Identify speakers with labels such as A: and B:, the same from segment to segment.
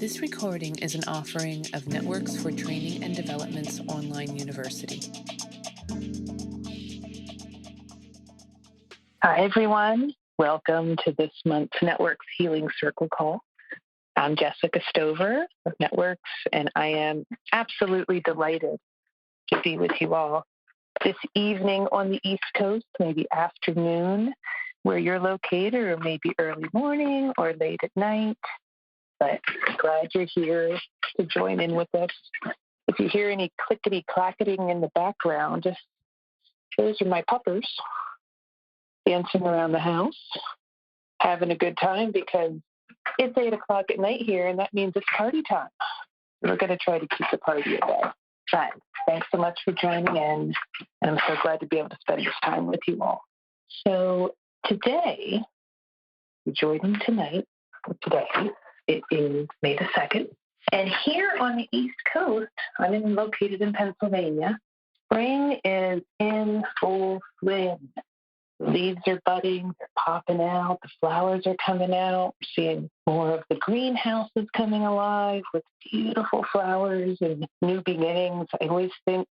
A: This recording is an offering of Networks for Training and Development's online university.
B: Hi, everyone. Welcome to this month's Networks Healing Circle Call. I'm Jessica Stover of Networks, and I am absolutely delighted to be with you all this evening on the East Coast, maybe afternoon where you're located, or maybe early morning or late at night. But glad you're here to join in with us. If you hear any clickety-clacketing in the background, those are my puppers dancing around the house, having a good time because it's 8 o'clock at night here, and that means it's party time. We're going to try to keep the party at bay. But thanks so much for joining in, and I'm so glad to be able to spend this time with you all. So today, joining tonight, it is May the 2nd. And here on the East Coast, I'm located in Pennsylvania. Spring is in full swing. The leaves are budding, they're popping out, the flowers are coming out. We're seeing more of the greenhouses coming alive with beautiful flowers and new beginnings. I always think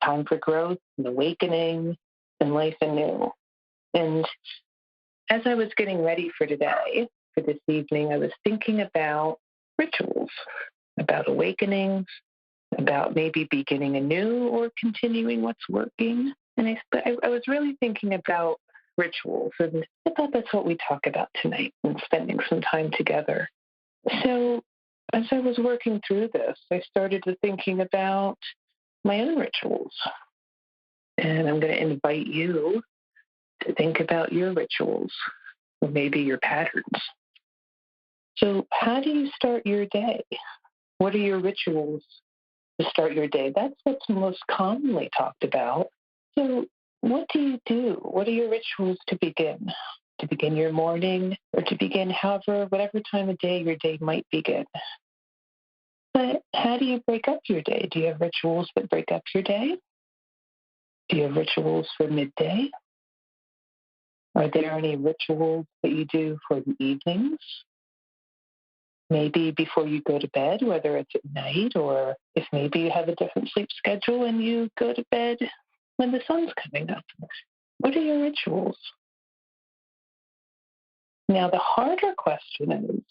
B: time for growth and awakening and life anew. And as I was getting ready for today, for this evening, I was thinking about rituals, about awakenings, about maybe beginning anew or continuing what's working. And I was really thinking about rituals, and I thought that's what we talk about tonight and spending some time together. So as I was working through this, I started to thinking about my own rituals. And I'm going to invite you to think about your rituals, or maybe your patterns. So how do you start your day? What are your rituals to start your day? That's what's most commonly talked about. So what do you do? What are your rituals to begin? To begin your morning, or to begin whatever time of day your day might begin. But how do you break up your day? Do you have rituals that break up your day? Do you have rituals for midday? Are there any rituals that you do for the evenings? Maybe before you go to bed, whether it's at night, or if maybe you have a different sleep schedule and you go to bed when the sun's coming up. What are your rituals? Now, the harder question is,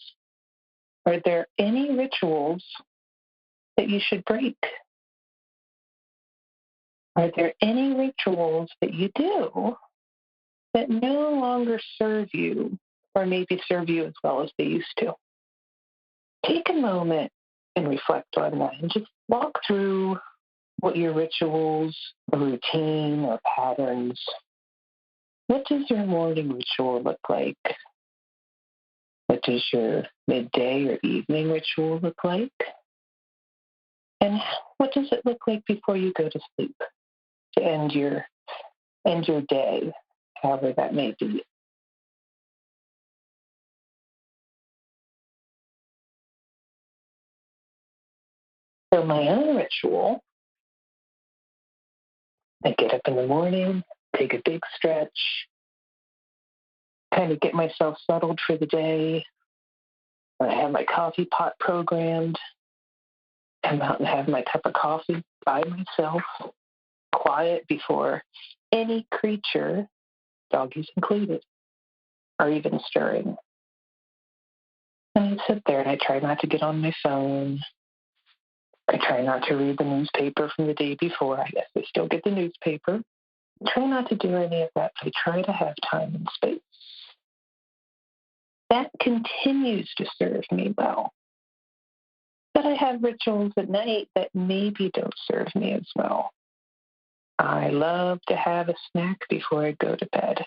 B: are there any rituals that you should break? Are there any rituals that you do that no longer serve you, or maybe serve you as well as they used to? Take a moment and reflect on that and just walk through what your rituals, or routine, or patterns. What does your morning ritual look like? What does your midday or evening ritual look like? And what does it look like before you go to sleep, to end your day, however that may be? So my own ritual, I get up in the morning, take a big stretch, kind of get myself settled for the day. I have my coffee pot programmed, come out and have my cup of coffee by myself, quiet before any creature, doggies included, are even stirring. And I sit there and I try not to get on my phone. I try not to read the newspaper from the day before. I guess I still get the newspaper. I try not to do any of that. I try to have time and space. That continues to serve me well. But I have rituals at night that maybe don't serve me as well. I love to have a snack before I go to bed.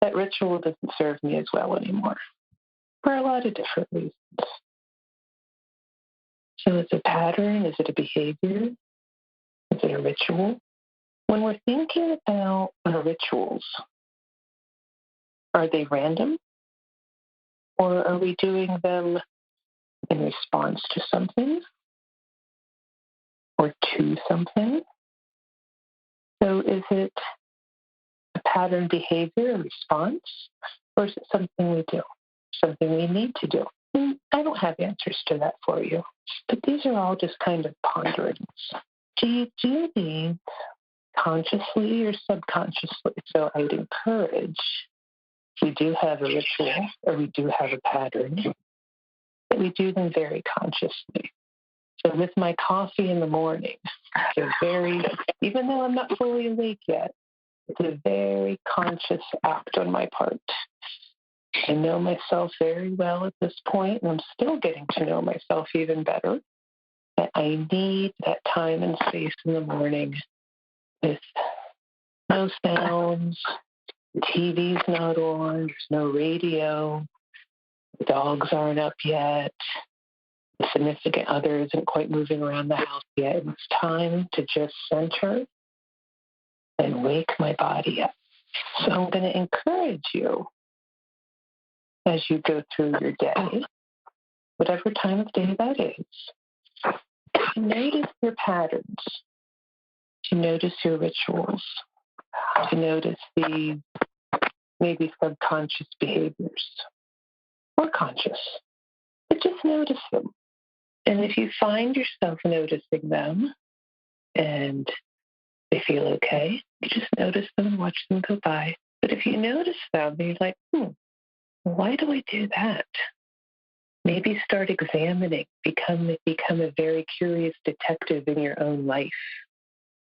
B: That ritual doesn't serve me as well anymore, for a lot of different reasons. So it's a pattern. Is it a behavior? Is it a ritual? When we're thinking about our rituals, are they random? Or are we doing them in response to something or to something? So is it a pattern behavior, a response, or is it something we do, something we need to do? And I don't have answers to that for you, but these are all just kind of ponderings. Do you do these consciously or subconsciously? So I'd encourage, we do have a ritual or we do have a pattern, but we do them very consciously. So with my coffee in the morning, even though I'm not fully awake yet, it's a very conscious act on my part. I know myself very well at this point, and I'm still getting to know myself even better. That I need that time and space in the morning with no sounds, the TV's not on, there's no radio, the dogs aren't up yet, the significant other isn't quite moving around the house yet. It's time to just center and wake my body up. So I'm going to encourage you as you go through your day, whatever time of day that is, to notice your patterns, to notice your rituals, to notice the maybe subconscious behaviors or conscious, but just notice them. And if you find yourself noticing them and they feel okay, you just notice them and watch them go by. But if you notice them, you're like, why do I do that? Maybe start examining, become a very curious detective in your own life.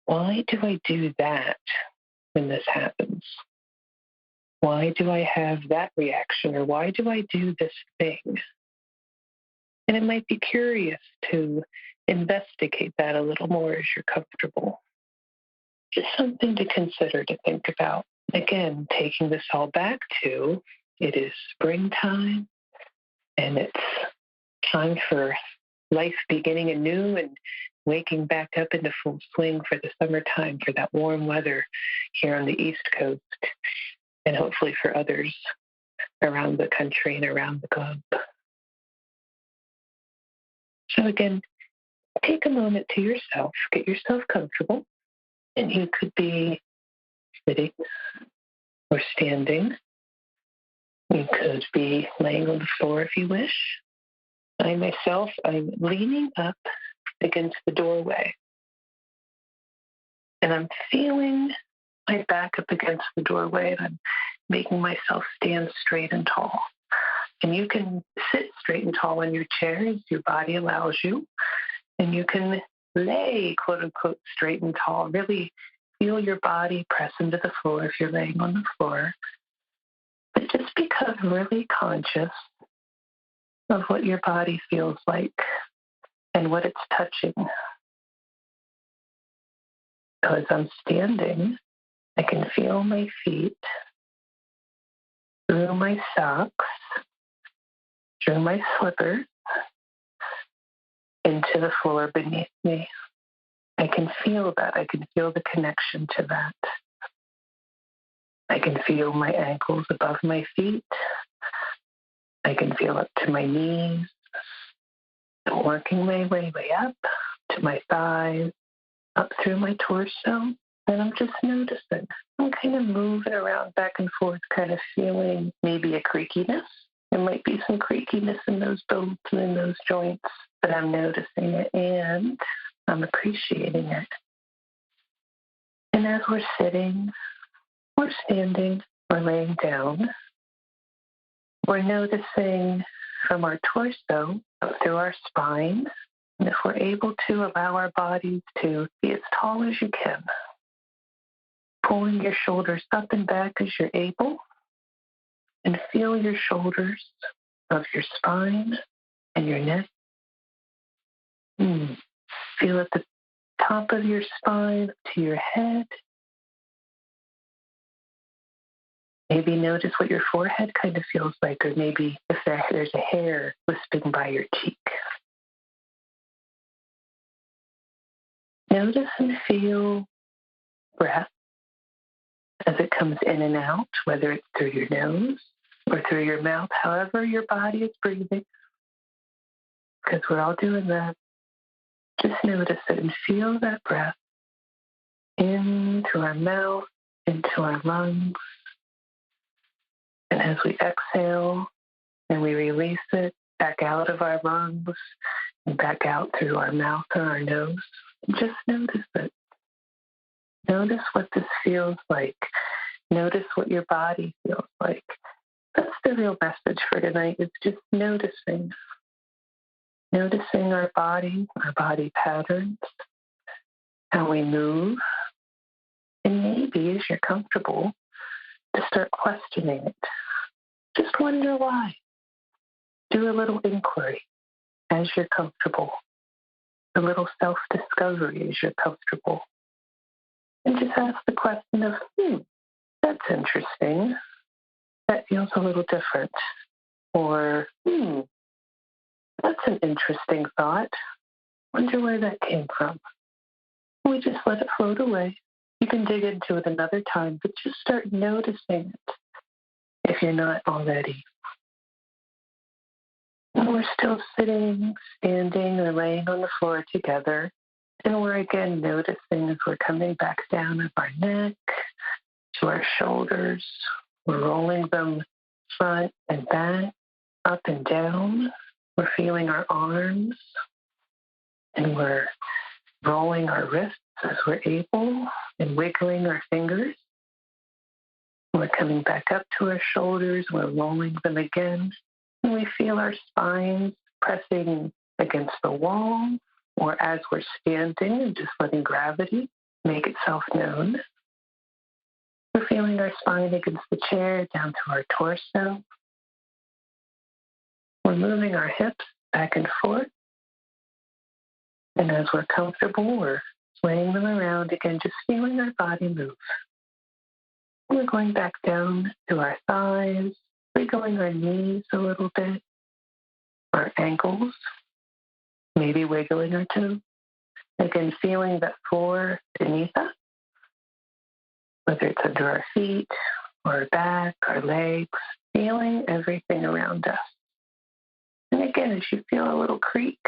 B: Why do I do that when this happens? Why do I have that reaction? Or why do I do this thing? And it might be curious to investigate that a little more as you're comfortable. Just something to consider, to think about. Again, taking this all back to, it is springtime, and it's time for life beginning anew and waking back up into full swing for the summertime, for that warm weather here on the East Coast, and hopefully for others around the country and around the globe. So again, take a moment to yourself, get yourself comfortable, and you could be sitting or standing. You could be laying on the floor if you wish. I myself, I'm leaning up against the doorway, and I'm feeling my back up against the doorway, and I'm making myself stand straight and tall. And you can sit straight and tall on your chair as your body allows you, and you can lay, quote unquote, straight and tall. Really feel your body press into the floor if you're laying on the floor. But just become really conscious of what your body feels like and what it's touching. So as I'm standing, I can feel my feet through my socks, through my slippers, into the floor beneath me. I can feel that. I can feel the connection to that. I can feel my ankles above my feet. I can feel up to my knees. I'm working my way up to my thighs, up through my torso, and I'm just noticing. I'm kind of moving around back and forth, kind of feeling maybe a creakiness. There might be some creakiness in those bones and in those joints, but I'm noticing it and I'm appreciating it. And as we're sitting, or standing, or laying down, we're noticing from our torso up through our spine. And if we're able to allow our bodies to be as tall as you can, pulling your shoulders up and back as you're able, and feel your shoulders of your spine and your neck. Feel at the top of your spine to your head. Maybe notice what your forehead kind of feels like, or maybe if there's a hair wisping by your cheek. Notice and feel breath as it comes in and out, whether it's through your nose or through your mouth, however your body is breathing, because we're all doing that. Just notice it and feel that breath into our mouth, into our lungs. And as we exhale and we release it, back out of our lungs and back out through our mouth or our nose. Just notice it. Notice what this feels like. Notice what your body feels like. That's the real message for tonight, is just noticing. Noticing our body patterns, how we move. And maybe, as you're comfortable, to start questioning it. Just wonder why. Do a little inquiry as you're comfortable. A little self-discovery as you're comfortable. And just ask the question of, that's interesting. That feels a little different. Or, that's an interesting thought. Wonder where that came from. We just let it float away. You can dig into it another time, but just start noticing it if you're not already. And we're still sitting, standing, or laying on the floor together. And we're again noticing as we're coming back down of our neck to our shoulders. We're rolling them front and back, up and down. We're feeling our arms, and we're rolling our wrists as we're able and wiggling our fingers. We're coming back up to our shoulders. We're rolling them again. And we feel our spines pressing against the wall, or as we're standing and just letting gravity make itself known. We're feeling our spine against the chair down to our torso. We're moving our hips back and forth. And as we're comfortable, we're swaying them around again, just feeling our body move. We're going back down to our thighs, wiggling our knees a little bit, our ankles, maybe wiggling our toes. Again, feeling that floor beneath us, whether it's under our feet or our back, our legs, feeling everything around us. And again, as you feel a little creak,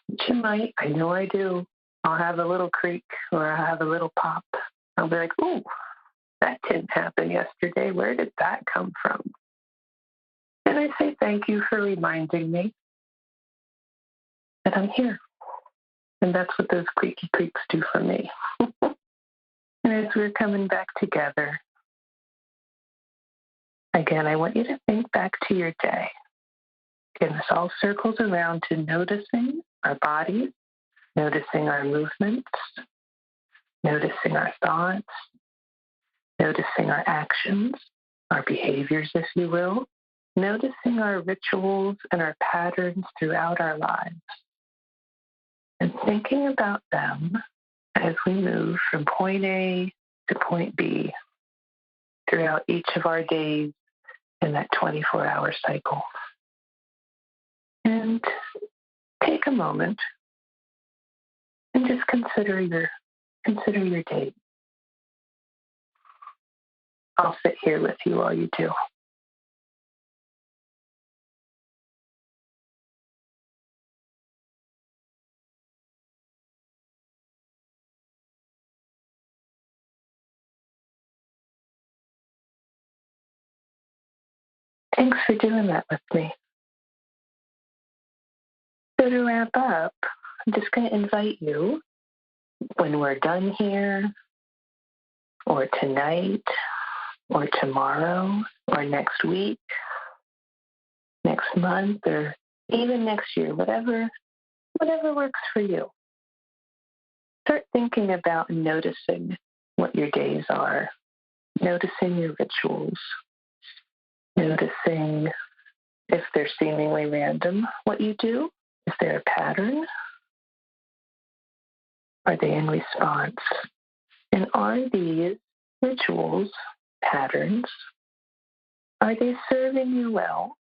B: which you might, I know I do, I'll have a little creak or I'll have a little pop. I'll be like, ooh, that didn't happen yesterday. Where did that come from? And I say thank you for reminding me that I'm here. And that's what those creaky creaks do for me. And as we're coming back together, again, I want you to think back to your day. Again, this all circles around to noticing our bodies, noticing our movements, noticing our thoughts, noticing our actions, our behaviors, if you will, noticing our rituals and our patterns throughout our lives, and thinking about them as we move from point A to point B throughout each of our days in that 24-hour cycle. And take a moment and just consider your day. I'll sit here with you while you do. Thanks for doing that with me. So to wrap up, I'm just going to invite you, when we're done here, or tonight, or tomorrow, or next week, next month, or even next year, whatever works for you. Start thinking about and noticing what your days are, noticing your rituals, noticing if they're seemingly random, what you do. Is there a pattern? Are they in response? And are these rituals, patterns, are they serving you well,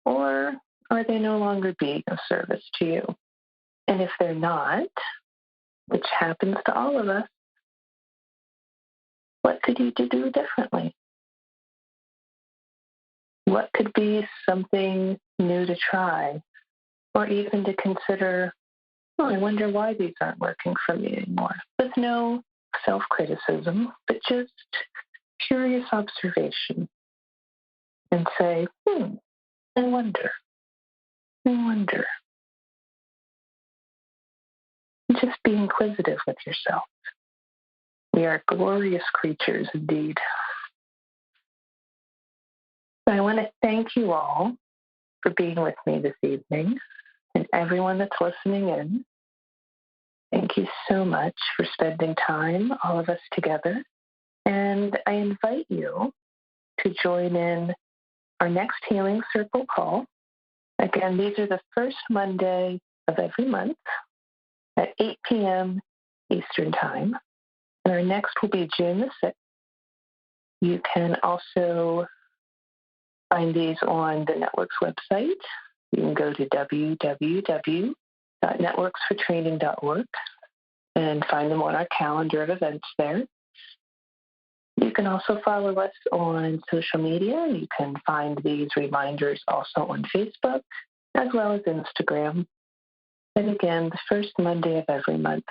B: or are they no longer being of service to you? And if they're not, which happens to all of us, what could you do differently? What could be something new to try, or even to consider, I wonder why these aren't working for me anymore? With no self-criticism, but just curious observation. And say, I wonder. and wonder. And just be inquisitive with yourself. We are glorious creatures indeed. So I want to thank you all for being with me this evening and everyone that's listening in. Thank you so much for spending time, all of us together. And I invite you to join in our next Healing Circle call. Again, these are the first Monday of every month at 8 p.m. Eastern Time. And our next will be June the 6th. You can also find these on the network's website. You can go to www.networksfortraining.org and find them on our calendar of events there. You can also follow us on social media. You can find these reminders also on Facebook as well as Instagram. And again, the first Monday of every month.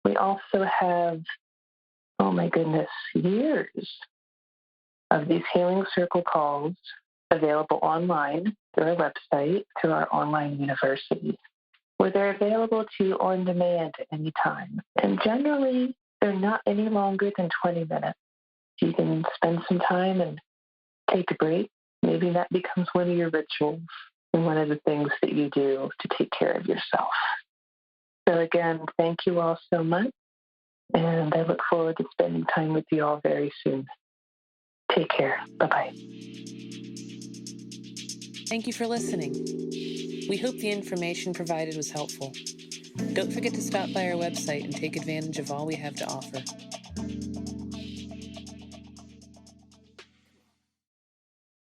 B: We also have, oh my goodness, years of these Healing Circle calls available online through our website, through our online university, where they're available to you on demand at any time. And generally, they're not any longer than 20 minutes. You can spend some time and take a break. Maybe that becomes one of your rituals and one of the things that you do to take care of yourself. So again, thank you all so much. And I look forward to spending time with you all very soon. Take care. Bye-bye.
A: Thank you for listening. We hope the information provided was helpful. Don't forget to stop by our website and take advantage of all we have to offer.